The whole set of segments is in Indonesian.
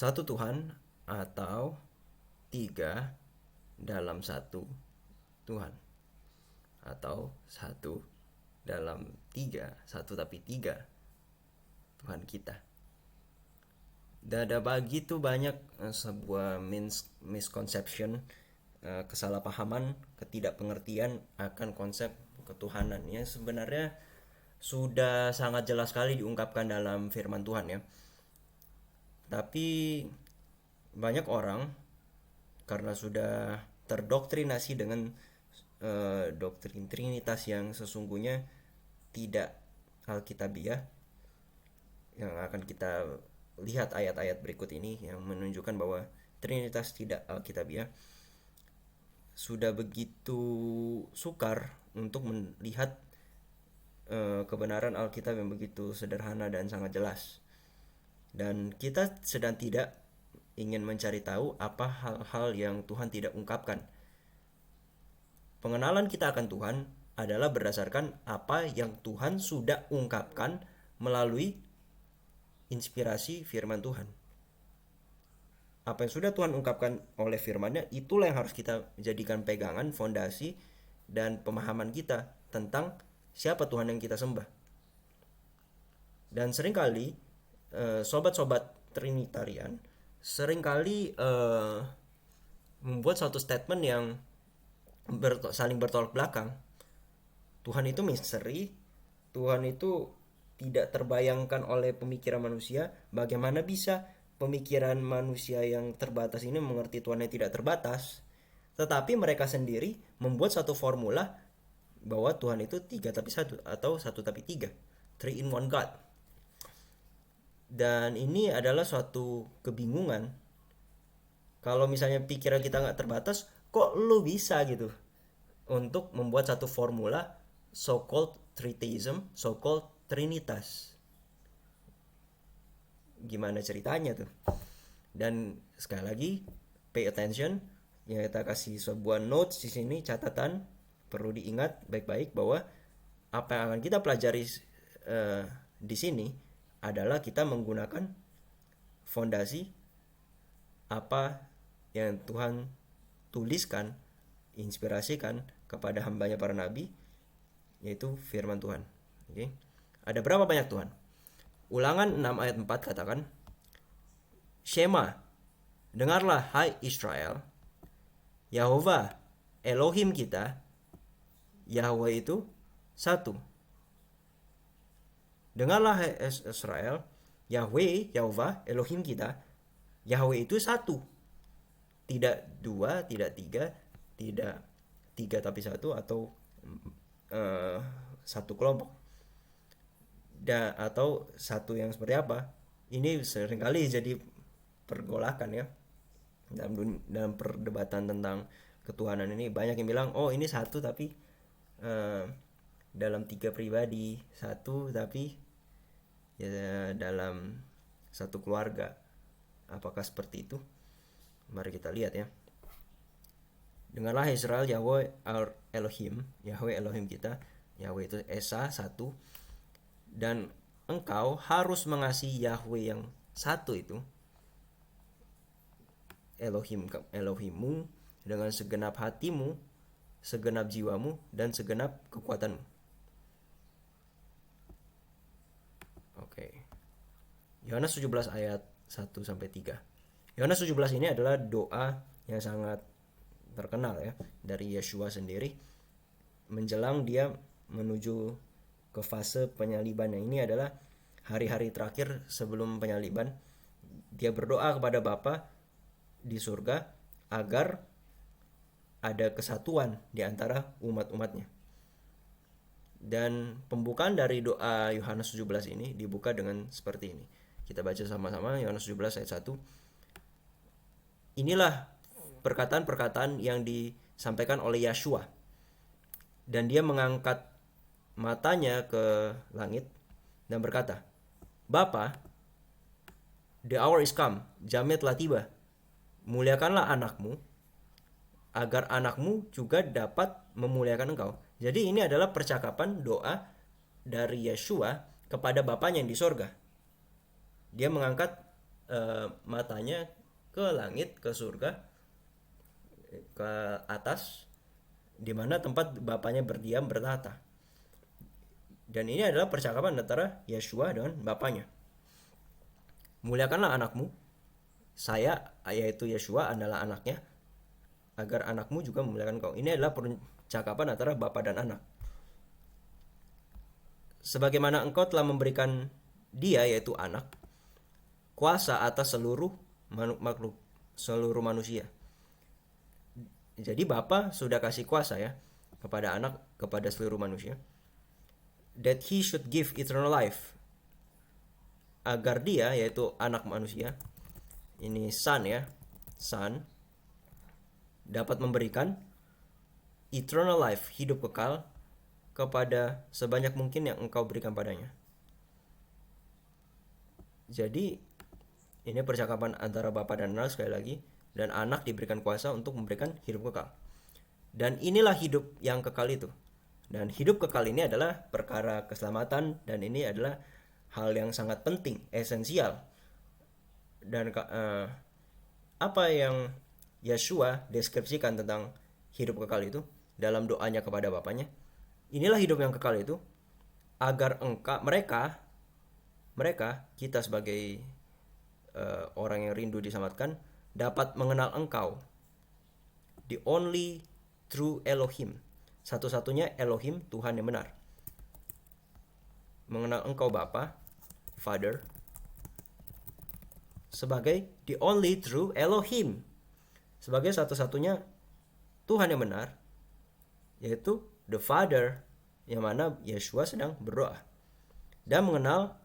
satu Tuhan atau tiga dalam satu Tuhan, atau satu dalam tiga, satu tapi tiga Tuhan kita. Dan ada begitu banyak sebuah misconception, kesalahpahaman, ketidakpengertian akan konsep ketuhanan yang sebenarnya sudah sangat jelas sekali diungkapkan dalam firman Tuhan ya. Tapi banyak orang karena sudah terdoktrinasi dengan doktrin Trinitas yang sesungguhnya tidak alkitabiah, yang akan kita lihat ayat-ayat berikut ini yang menunjukkan bahwa Trinitas tidak alkitabiah, sudah begitu sukar untuk melihat kebenaran Alkitab yang begitu sederhana dan sangat jelas. Dan kita sedang tidak ingin mencari tahu apa hal-hal yang Tuhan tidak ungkapkan. Pengenalan kita akan Tuhan adalah berdasarkan apa yang Tuhan sudah ungkapkan melalui inspirasi firman Tuhan. Apa yang sudah Tuhan ungkapkan oleh firman-Nya, itulah yang harus kita jadikan pegangan, fondasi, dan pemahaman kita tentang siapa Tuhan yang kita sembah. Dan seringkali sobat-sobat Trinitarian seringkali membuat suatu statement yang saling bertolak belakang. Tuhan itu misteri, Tuhan itu tidak terbayangkan oleh pemikiran manusia. Bagaimana bisa pemikiran manusia yang terbatas ini mengerti Tuhan yang tidak terbatas? Tetapi mereka sendiri membuat satu formula bahwa Tuhan itu tiga tapi satu, atau satu tapi tiga, three in one God. Dan ini adalah suatu kebingungan. Kalau misalnya pikiran kita nggak terbatas, kok lu bisa gitu untuk membuat satu formula so-called tritheism, so-called trinitas? Gimana ceritanya tuh? Dan sekali lagi, pay attention. Ya, kita kasih sebuah notes di sini, catatan. Perlu diingat baik-baik bahwa apa yang akan kita pelajari di sini adalah kita menggunakan fondasi apa yang Tuhan tuliskan, inspirasikan kepada hambanya para nabi, yaitu firman Tuhan. Oke. Ada berapa banyak Tuhan? Ulangan 6 ayat 4 katakan, Shema, dengarlah hai Israel, Yahova Elohim kita, Yahweh itu satu. Dengarlah hai Israel, Yahweh, Yahova Elohim kita, Yahweh itu satu. Tidak dua, tidak tiga, tidak tiga tapi satu, atau satu kelompok, atau satu yang seperti apa. Ini seringkali jadi pergolakan ya dalam perdebatan tentang ketuhanan ini. Banyak yang bilang, oh ini satu tapi dalam tiga pribadi, satu tapi ya dalam satu keluarga. Apakah seperti itu? Mari kita lihat ya. Dengarlah Israel, Yahweh Elohim, Yahweh Elohim kita, Yahweh itu Esa satu, dan engkau harus mengasihi Yahweh yang satu itu, Elohimmu, dengan segenap hatimu, segenap jiwamu, dan segenap kekuatanmu. Oke. Yohanes 17 ayat 1 sampai 3. Yohanes 17 ini adalah doa yang sangat terkenal ya dari Yeshua sendiri menjelang dia menuju ke fase penyaliban. Ini adalah hari-hari terakhir sebelum penyaliban. Dia berdoa kepada Bapa di surga agar ada kesatuan di antara umat-umatnya. Dan pembukaan dari doa Yohanes 17 ini dibuka dengan seperti ini. Kita baca sama-sama Yohanes 17 ayat 1. Inilah perkataan-perkataan yang disampaikan oleh Yeshua. Dan dia mengangkat matanya ke langit dan berkata, Bapa, the hour is come, jamnya telah tiba. Muliakanlah anakmu, agar anakmu juga dapat memuliakan engkau. Jadi ini adalah percakapan doa dari Yeshua kepada Bapanya yang di sorga. Dia mengangkat matanya ke langit, ke surga, ke atas, di mana tempat Bapaknya berdiam bertahta. Dan ini adalah percakapan antara Yeshua dengan Bapaknya. Muliakanlah anakmu, saya yaitu Yeshua adalah anaknya, agar anakmu juga memuliakan kau. Ini adalah percakapan antara Bapa dan anak. Sebagaimana engkau telah memberikan dia, yaitu anak, kuasa atas seluruh makhluk, seluruh manusia. Jadi Bapa sudah kasih kuasa ya kepada anak, kepada seluruh manusia, that he should give eternal life, agar dia, yaitu anak manusia, ini son ya, son, dapat memberikan eternal life, hidup kekal, kepada sebanyak mungkin yang engkau berikan padanya. Jadi ini percakapan antara Bapa dan anak sekali lagi, dan anak diberikan kuasa untuk memberikan hidup kekal. Dan inilah hidup yang kekal itu. Dan hidup kekal ini adalah perkara keselamatan, dan ini adalah hal yang sangat penting, esensial. Dan apa yang Yeshua deskripsikan tentang hidup kekal itu dalam doanya kepada Bapaknya, inilah hidup yang kekal itu, agar mereka kita sebagai orang yang rindu diselamatkan, dapat mengenal engkau, the only true Elohim, satu-satunya Elohim, Tuhan yang benar. Mengenal engkau Bapa, Father, sebagai the only true Elohim, sebagai satu-satunya Tuhan yang benar, yaitu the Father, yang mana Yeshua sedang berdoa. Dan mengenal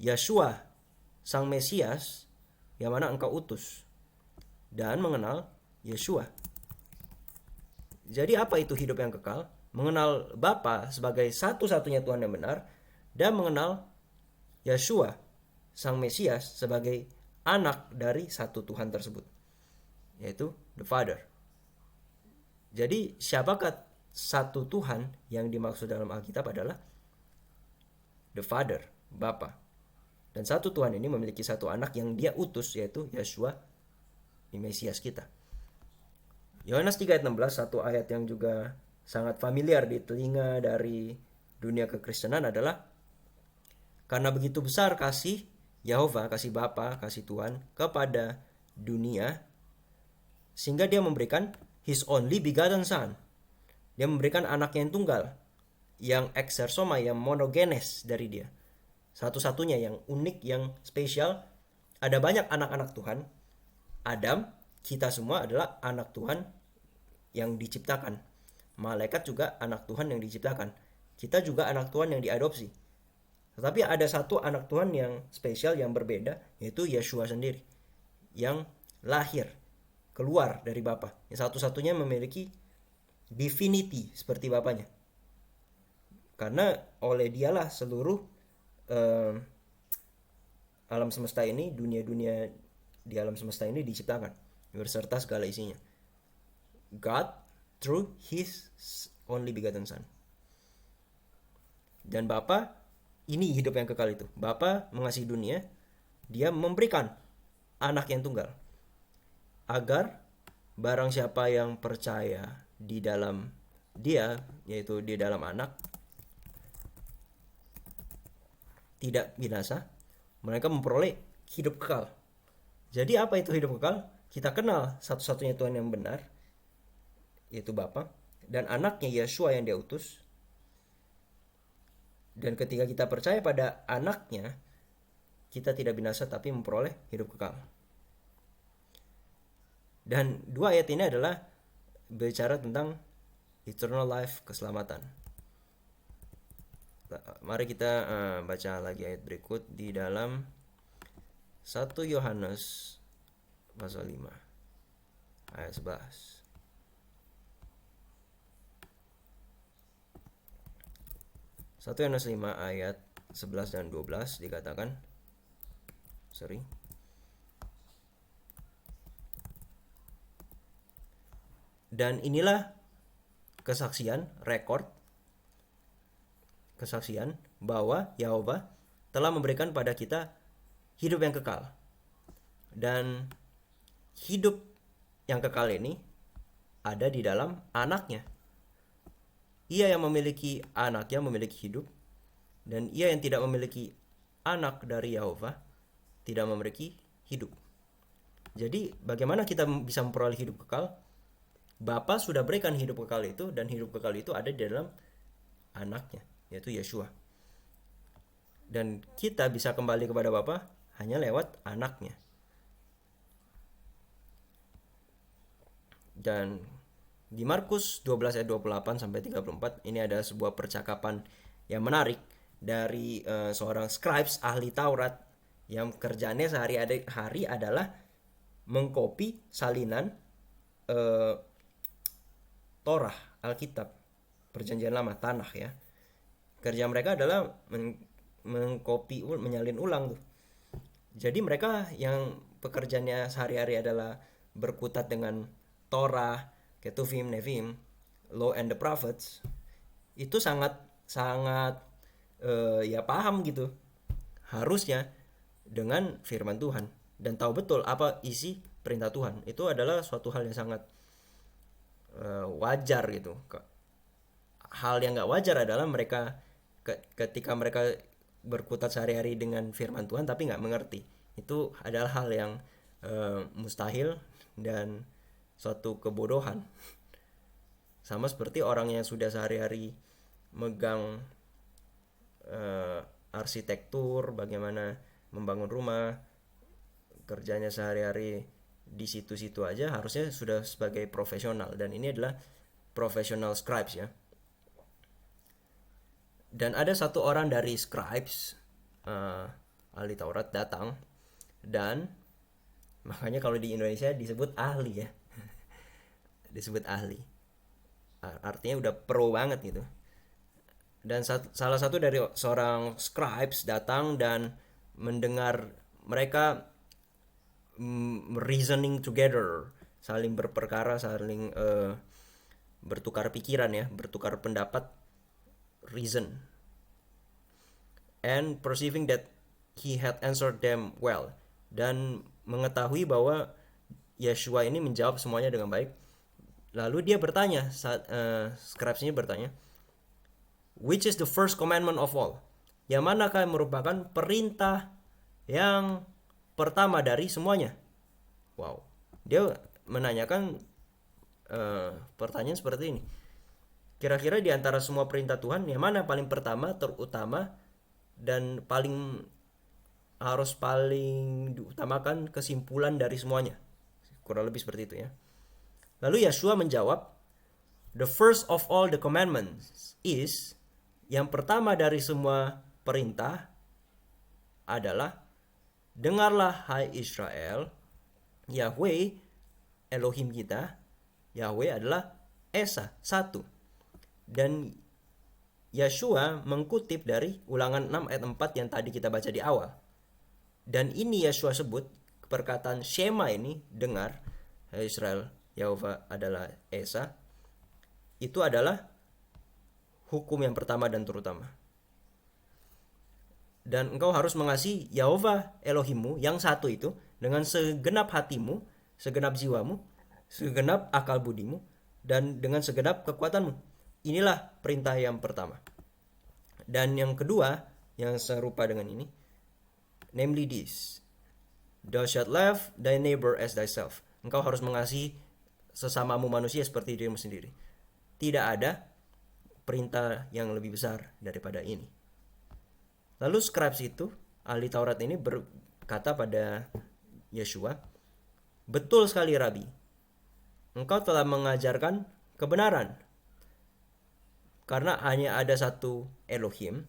Yeshua, Sang Mesias, yang mana engkau utus. Dan mengenal Yeshua. Jadi apa itu hidup yang kekal? Mengenal Bapa sebagai satu-satunya Tuhan yang benar, dan mengenal Yeshua, Sang Mesias, sebagai anak dari satu Tuhan tersebut, yaitu the Father. Jadi siapakah satu Tuhan yang dimaksud dalam Alkitab adalah the Father, Bapa. Dan satu Tuhan ini memiliki satu anak yang dia utus, yaitu Yeshua, Mesias kita. Yohanes 3 ayat 16, satu ayat yang juga sangat familiar di telinga dari dunia kekristenan adalah, karena begitu besar kasih Yehova, kasih Bapa, kasih Tuhan kepada dunia, sehingga dia memberikan His only begotten Son. Dia memberikan anaknya yang tunggal, yang exersoma, yang monogenes dari dia. Satu-satunya yang unik, yang spesial. Ada banyak anak-anak Tuhan. Adam, kita semua adalah anak Tuhan yang diciptakan. Malaikat juga anak Tuhan yang diciptakan. Kita juga anak Tuhan yang diadopsi. Tetapi ada satu anak Tuhan yang spesial, yang berbeda, yaitu Yeshua sendiri, yang lahir, keluar dari Bapa, yang satu-satunya memiliki divinity seperti Bapanya. Karena oleh dialah seluruh alam semesta ini, dunia-dunia di alam semesta ini diciptakan, berserta segala isinya. God through His only begotten Son. Dan Bapa, ini hidup yang kekal itu. Bapa mengasihi dunia, dia memberikan anak yang tunggal, agar barang siapa yang percaya di dalam dia, yaitu di dalam anak, tidak binasa, mereka memperoleh hidup kekal. Jadi apa itu hidup kekal? Kita kenal satu-satunya Tuhan yang benar, yaitu Bapa, dan anaknya Yeshua yang dia utus. Dan ketika kita percaya pada anaknya, kita tidak binasa tapi memperoleh hidup kekal. Dan dua ayat ini adalah bicara tentang eternal life, keselamatan. Mari kita baca lagi ayat berikut di dalam 1 Yohanes pasal 5 ayat 11. 1 Yohanes 5 ayat 11 dan 12 dikatakan, dan inilah kesaksian, kesaksian bahwa Yehova telah memberikan pada kita hidup yang kekal. Dan hidup yang kekal ini ada di dalam anaknya. Ia yang memiliki anaknya memiliki hidup, dan ia yang tidak memiliki anak dari Yehova tidak memiliki hidup. Jadi bagaimana kita bisa memperoleh hidup kekal? Bapa sudah berikan hidup kekal itu, dan hidup kekal itu ada di dalam anaknya, yaitu Yeshua. Dan kita bisa kembali kepada Bapa hanya lewat anaknya. Dan di Markus 12 ayat 28 sampai 34 ini ada sebuah percakapan yang menarik dari seorang scribes ahli Taurat yang kerjanya sehari-hari adalah mengkopi salinan Torah, Alkitab, Perjanjian Lama, Tanakh ya. Kerja mereka adalah mengkopi, menyalin ulang tuh. Jadi mereka yang pekerjaannya sehari-hari adalah berkutat dengan Torah, Ketuvim, Nevim, Law and the Prophets, itu sangat ya paham gitu harusnya dengan firman Tuhan dan tahu betul apa isi perintah Tuhan. Itu adalah suatu hal yang sangat wajar gitu. Hal yang nggak wajar adalah mereka ketika mereka berkutat sehari-hari dengan firman Tuhan tapi nggak mengerti. Itu adalah hal yang mustahil dan suatu kebodohan. Sama seperti orang yang sudah sehari-hari megang arsitektur, bagaimana membangun rumah, kerjanya sehari-hari di situ-situ aja, harusnya sudah sebagai profesional. Dan ini adalah professional scribes ya. Dan ada satu orang dari scribes ahli Taurat datang, dan makanya kalau di Indonesia disebut ahli ya. Disebut ahli, artinya udah pro banget gitu. Dan salah satu dari seorang scribes datang dan mendengar mereka reasoning together, saling berperkara, saling bertukar pikiran ya, bertukar pendapat, reason, and perceiving that he had answered them well, dan mengetahui bahwa Yeshua ini menjawab semuanya dengan baik. Lalu dia bertanya, scribes-nya bertanya, which is the first commandment of all? Yang manakah yang merupakan perintah yang pertama dari semuanya? Wow, dia menanyakan pertanyaan seperti ini. Kira-kira di antara semua perintah Tuhan, yang mana paling pertama, terutama, dan harus paling diutamakan kesimpulan dari semuanya? Kurang lebih seperti itu ya. Lalu Yeshua menjawab, the first of all the commandments is, yang pertama dari semua perintah adalah, dengarlah hai Israel, Yahweh Elohim kita, Yahweh adalah Esa, satu. Dan Yeshua mengutip dari Ulangan 6 ayat 4 yang tadi kita baca di awal. Dan ini Yeshua sebut, perkataan Shema ini, dengar, hai Israel, Yehova adalah Esa, itu adalah hukum yang pertama dan terutama. Dan engkau harus mengasihi Yehova Elohimmu yang satu itu dengan segenap hatimu, segenap jiwamu, segenap akal budimu, dan dengan segenap kekuatanmu. Inilah perintah yang pertama. Dan yang kedua yang serupa dengan ini, namely this, thou shalt love thy neighbor as thyself. Engkau harus mengasihi sesamamu manusia seperti dirimu sendiri. Tidak ada perintah yang lebih besar daripada ini. Lalu scribes itu, ahli Taurat ini berkata pada Yeshua, betul sekali Rabi, engkau telah mengajarkan kebenaran. Karena hanya ada satu Elohim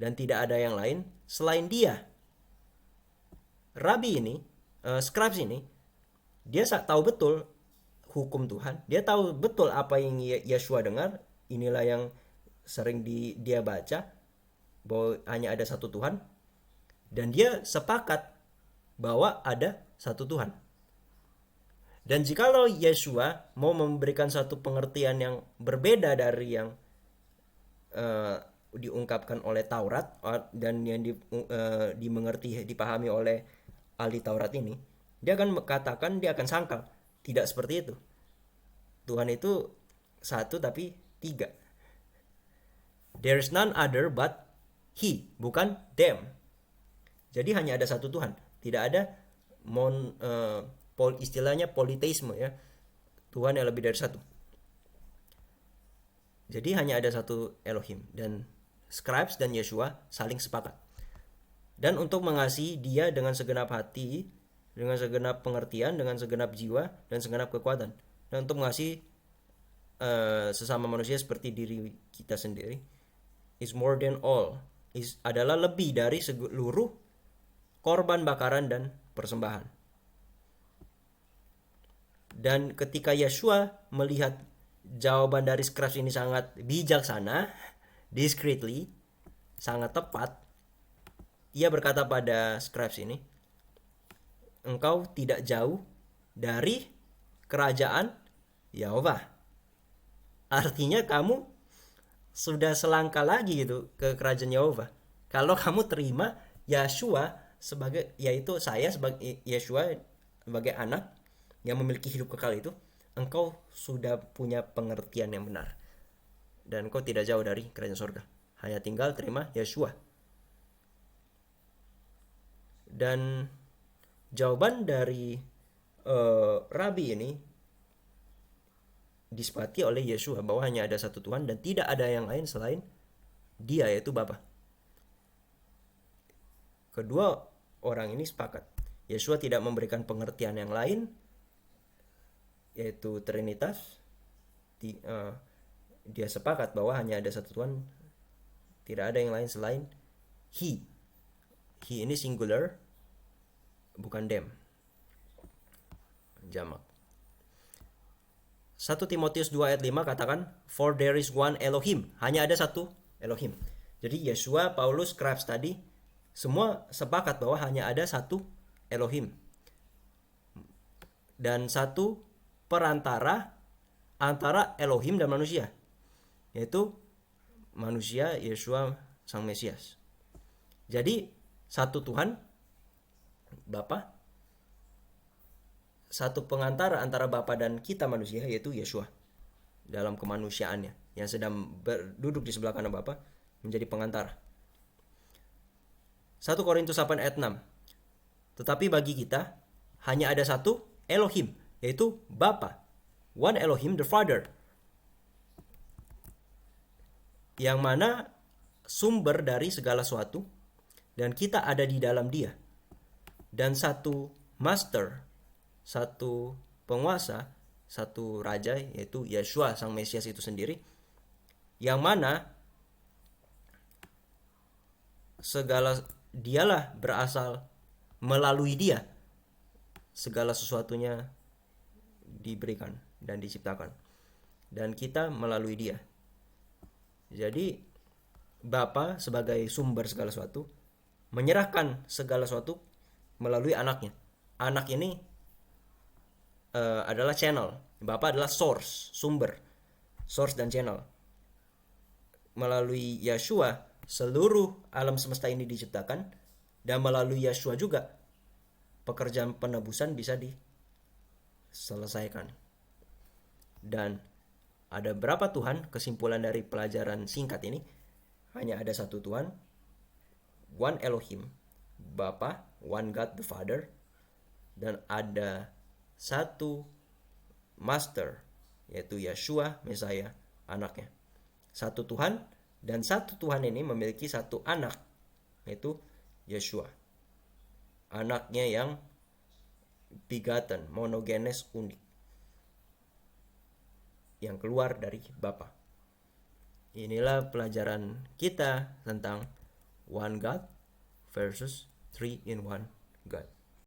dan tidak ada yang lain selain Dia. Rabi ini, scribes ini, dia tahu betul hukum Tuhan. Dia tahu betul apa yang Yeshua dengar. Inilah yang sering dia baca, bahwa hanya ada satu Tuhan. Dan dia sepakat bahwa ada satu Tuhan. Dan jikalau Yeshua mau memberikan satu pengertian yang berbeda dari yang diungkapkan oleh Taurat dan yang dimengerti, dipahami oleh ahli Taurat ini, dia akan katakan, dia akan sangkal tidak seperti itu. Tuhan itu satu tapi tiga. There is none other but He, bukan them. Jadi hanya ada satu Tuhan, tidak ada istilahnya politeisme ya, Tuhan yang lebih dari satu. Jadi hanya ada satu Elohim, dan Scribes dan Yeshua saling sepakat. Dan untuk mengasihi Dia dengan segenap hati, dengan segenap pengertian, dengan segenap jiwa, dan segenap kekuatan. Dan untuk mengasihi sesama manusia seperti diri kita sendiri, is more than all, adalah lebih dari seluruh korban bakaran dan persembahan. Dan ketika Yeshua melihat jawaban dari Scribes ini sangat bijaksana, discreetly, sangat tepat, ia berkata pada Scribes ini, engkau tidak jauh dari kerajaan Yahweh. Artinya kamu sudah selangkah lagi gitu ke kerajaan Yehova. Kalau kamu terima Yeshua sebagai, yaitu saya sebagai Yeshua sebagai anak yang memiliki hidup kekal itu, engkau sudah punya pengertian yang benar. Dan engkau tidak jauh dari kerajaan surga. Hanya tinggal terima Yeshua. Dan jawaban dari Rabi ini disepakati oleh Yeshua bahwa hanya ada satu Tuhan dan tidak ada yang lain selain Dia, yaitu Bapa. Kedua orang ini sepakat. Yeshua tidak memberikan pengertian yang lain, yaitu Trinitas. Dia sepakat bahwa hanya ada satu Tuhan, tidak ada yang lain selain He. He ini singular, bukan them, jamak. 1 Timotius 2 ayat 5 katakan, for there is one Elohim, hanya ada satu Elohim. Jadi Yeshua, Paulus, Scribes tadi semua sepakat bahwa hanya ada satu Elohim. Dan satu perantara antara Elohim dan manusia, yaitu manusia Yeshua Sang Mesias. Jadi satu Tuhan Bapa, satu pengantara antara Bapa dan kita manusia, yaitu Yeshua dalam kemanusiaannya yang sedang duduk di sebelah kanan Bapa menjadi pengantara. 1 Korintus 8 ayat 6. Tetapi bagi kita hanya ada satu Elohim, yaitu Bapa, one Elohim, the Father, yang mana sumber dari segala sesuatu, dan kita ada di dalam Dia. Dan satu Master, satu penguasa, satu raja, yaitu Yeshua Sang Mesias itu sendiri, yang mana dialah berasal, melalui Dia segala sesuatunya diberikan dan diciptakan, dan kita melalui Dia. Jadi Bapa sebagai sumber segala sesuatu menyerahkan segala sesuatu melalui anaknya. Anak ini adalah channel, Bapa adalah source, sumber, source dan channel. Melalui Yeshua seluruh alam semesta ini diciptakan, dan melalui Yeshua juga pekerjaan penebusan bisa diselesaikan. Dan ada berapa Tuhan? Kesimpulan dari pelajaran singkat ini, hanya ada satu Tuhan, one Elohim, Bapa, one God the Father, dan ada satu Master, yaitu Yeshua Mesias, anaknya. Satu Tuhan, dan satu Tuhan ini memiliki satu anak, yaitu Yeshua, anaknya yang begotten, monogenes, unik, yang keluar dari Bapa. Inilah pelajaran kita tentang one God versus three in one God.